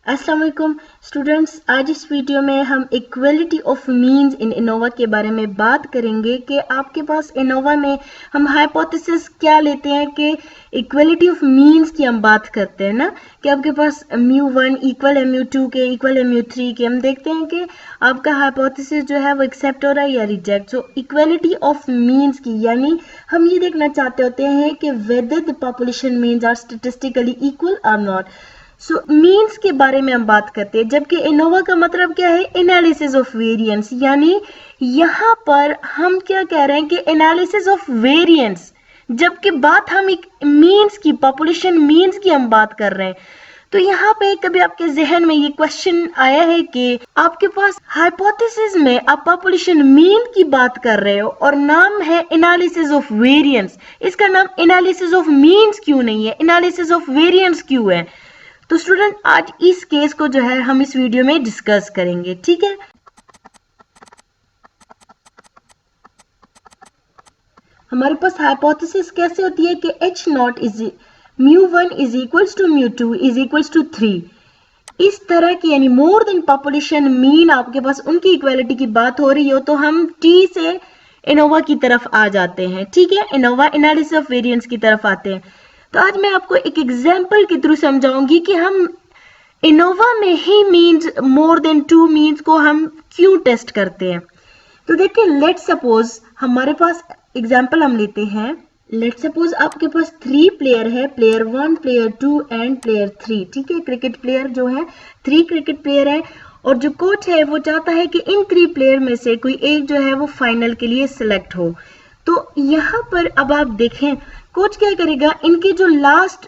अस्सलाम वालेकुम स्टूडेंट्स, आज इस वीडियो में हम equality of means in ANOVA के बारे में बात करेंगे कि आपके पास एनोवा में हम हाइपोथेसिस क्या लेते हैं कि इक्वलिटी ऑफ मीन्स की हम बात करते हैं ना, कि आपके पास μ1 इक्वल μ2 के इक्वल μ3 के हम देखते हैं कि आपका हाइपोथेसिस जो है वो एक्सेप्ट हो रहा है या reject. So equality of means की यानी हम ये देखना चाहते होते हैं कि whether the population means are statistically equal और नॉट। सो मीन्स के बारे में हम बात करते हैं, जबकि एनोवा का मतलब क्या है, एनालिसिस ऑफ वेरिएंस। यानी यहाँ पर हम क्या कह रहे हैं कि एनालिसिस ऑफ वेरिएंस, जबकि बात हम एक मीन्स की, पॉपुलेशन मीन्स की हम बात कर रहे हैं। तो यहाँ पे कभी आपके जहन में ये क्वेश्चन आया है कि आपके पास हाइपोथेसिस में आप पॉपुलेशन मीन की बात कर रहे हो और नाम है एनालिसिस ऑफ वेरिएंस, इसका नाम एनालिसिस ऑफ मीन्स क्यों नहीं है, एनालिसिस ऑफ वेरिएंस क्यों है? तो स्टूडेंट आज इस केस को जो है हम इस वीडियो में डिस्कस करेंगे, ठीक है। हमारे पास हाइपोथेसिस कैसे होती है कि h not is μ1 is equals to μ2 is equals to 3, इस तरह की, यानी मोर देन पॉपुलेशन मीन आपके पास उनकी इक्वालिटी की बात हो रही हो तो हम t से एनोवा की तरफ आ जाते हैं, ठीक है, एनोवा एनालिसिस ऑफ वेरिएंस की तरफ आते हैं। तो आज मैं आपको एक एग्जाम्पल के थ्रू समझाऊंगी कि हम एनोवा में ही मीन्स मोर देन 2 मीन्स को हम क्यों टेस्ट करते हैं। तो देखिए, लेट सपोज हमारे पास एग्जाम्पल हम लेते हैं। लेट सपोज आपके पास 3 प्लेयर है, प्लेयर 1, प्लेयर 2 एंड प्लेयर 3, ठीक है। क्रिकेट प्लेयर जो है 3 क्रिकेट प्लेयर है और जो कोच है वो चाहता है कि इन 3 प्लेयर में से कोई एक जो है वो फाइनल के लिए सिलेक्ट हो। तो यहाँ पर अब आप देखें कोच क्या करेगा, इनके जो लास्ट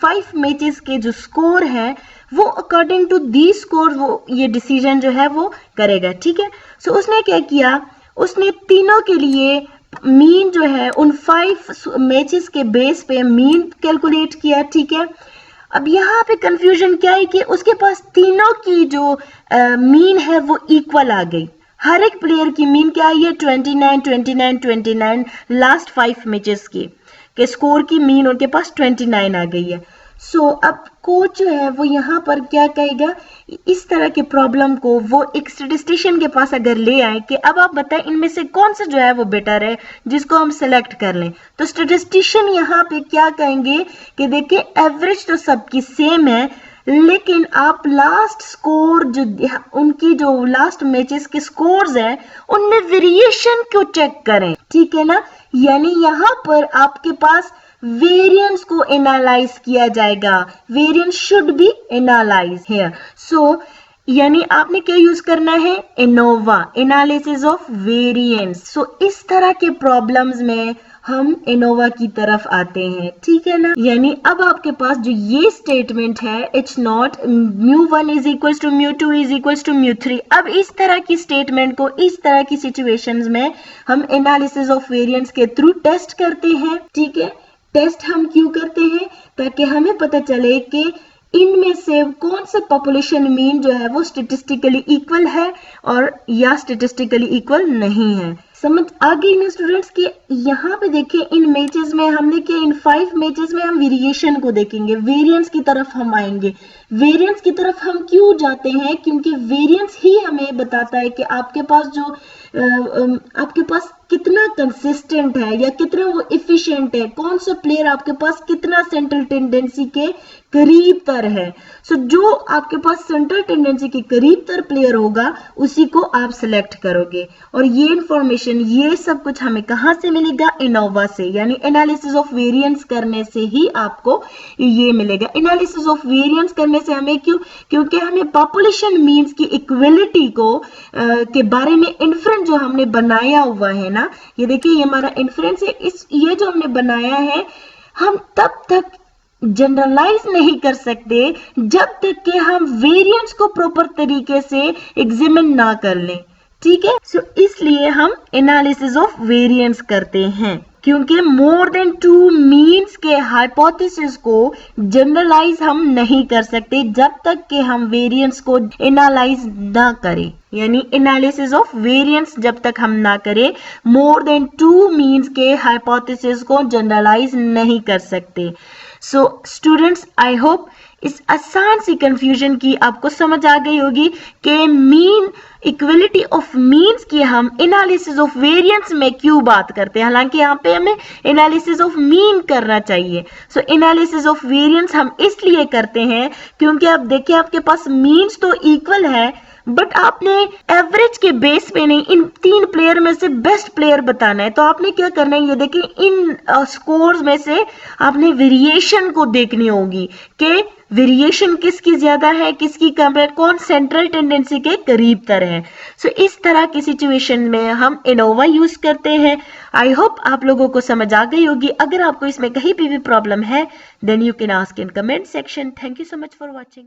5 मैचेस के जो स्कोर है वो अकॉर्डिंग टू दी स्कोर वो ये डिसीजन जो है वो करेगा, ठीक है। सो उसने क्या किया, उसने तीनों के लिए मीन जो है उन 5 मैचेस के बेस पे मीन कैलकुलेट किया, ठीक है। अब यहाँ पे कंफ्यूजन क्या है कि उसके पास तीनों की जो मीन है वो इक्वल आ गई। हर एक प्लेयर की मीन क्या आई है, 29 29 29, लास्ट 5 मैचेस की के स्कोर की मीन उनके पास 29 आ गई है। सो अब कोच जो है वो यहाँ पर क्या कहेगा, इस तरह के प्रॉब्लम को वो एक स्टैटिस्टिशियन के पास अगर ले आए कि अब आप बताएं इनमें से कौन सा जो है वो बेटर है जिसको हम सेलेक्ट कर लें। तो स्टैटिस्टिशियन यहाँ पे क्या कहेंगे कि देखिए एवरेज तो सबकी सेम है, लेकिन आप लास्ट स्कोर जो उनकी जो लास्ट मैचेस के स्कोर्स हैं उनमें वेरिएशन को चेक करें, ठीक है ना। यानी यहाँ पर आपके पास वेरिएंस को एनालाइज किया जाएगा, variance should be analyse here. So यानी आपने क्या यूज करना है, ANOVA, analysis of variance. So इस तरह के प्रॉब्लम्स में हम एनोवा की तरफ आते हैं, ठीक है ना। यानी अब आपके पास जो ये स्टेटमेंट है h not μ1 is equals to μ2 is equals to μ3, अब इस तरह की स्टेटमेंट को इस तरह की सिचुएशंस में हम एनालिसिस ऑफ वेरिएंस के थ्रू टेस्ट करते हैं, ठीक है। टेस्ट हम क्यों करते हैं, ताकि हमें पता चले कि इनमें से कौन सा पॉपुलेशन मीन जो है वो स्टैटिस्टिकली इक्वल है और या स्टैटिस्टिकली इक्वल नहीं है। समझ आ गई ना स्टूडेंट्स कि यहाँ पे देखिए इन मैचेस में हमने क्या, इन 5 मैचेस में हम वेरिएशन को देखेंगे, वेरिएंस की तरफ हम आएंगे। वेरिएंस की तरफ हम क्यों जाते हैं, क्योंकि वेरिएंस ही हमें बताता है कि आपके पास जो आपके पास कितना कंसिस्टेंट है या कितना वो इफिशिएंट है, कौन सा प्लेयर आपके पास कितना सेंट्रल टेंडेंसी के करीब तर है। सो जो आपके पास सेंट्रल टेंडेंसी के करीब तर प्लेयर होगा उसी को आप सिलेक्ट करोगे। और ये इंफॉर्मेशन, ये सब कुछ हमें कहाँ से मिलेगा, एनोवा से, यानी एनालिसिस ऑफ वेरिएंस करने से ही आपको ये मिलेगा। एनालिसिस ऑफ वेरिएंस करने से हमें क्यों, क्योंकि हमें पॉपुलेशन मीन्स की इक्वलिटी को के बारे में इन्फ्रेंस जो हमने बनाया हुआ है ना, ये देखिए ये हमारा इन्फ्रेंस है, इस ये जो हमने बनाया है हम तब तक जनरलाइज नहीं कर सकते जब तक कि हम वेरिएंस को प्रॉपर तरीके से एग्जामिन ना कर लें, ठीक है। सो इसलिए हम एनालिसिस ऑफ वेरिएंस करते हैं, क्योंकि मोर देन 2 मीन्स के हाइपोथेसिस को जनरलाइज हम नहीं कर सकते जब तक कि हम वेरिएंस को एनालाइज ना करें। यानी एनालिसिस ऑफ वेरिएंस जब तक हम ना करें, मोर देन 2 मीन्स के हाइपोथेसिस को जनरलाइज नहीं कर सकते। सो स्टूडेंट्स, आई होप इस आसान सी कंफ्यूजन की आपको समझ आ गई होगी कि मीन इक्वलिटी ऑफ मीन्स की हम एनालिसिस ऑफ वेरिएंस में क्यों बात करते हैं, हालांकि यहाँ पे हमें एनालिसिस ऑफ मीन करना चाहिए। सो एनालिसिस ऑफ वेरिएंस हम इसलिए करते हैं क्योंकि आप देखिए आपके पास मीन्स तो इक्वल है, बट आपने एवरेज के बेस पे नहीं, इन 3 प्लेयर में से बेस्ट प्लेयर बताना है। तो आपने क्या करना है, ये देखिए इन स्कोर्स में से आपने वेरिएशन को देखनी होगी कि वेरिएशन किसकी ज्यादा है, किसकी कम है, कौन सेंट्रल टेंडेंसी के करीब तर है। सो इस तरह की सिचुएशन में हम एनोवा यूज करते हैं। आई होप आप लोगों को समझ आ गई होगी। अगर आपको इसमें कहीं भी प्रॉब्लम है then you can ask in comment section. Thank you so much for watching.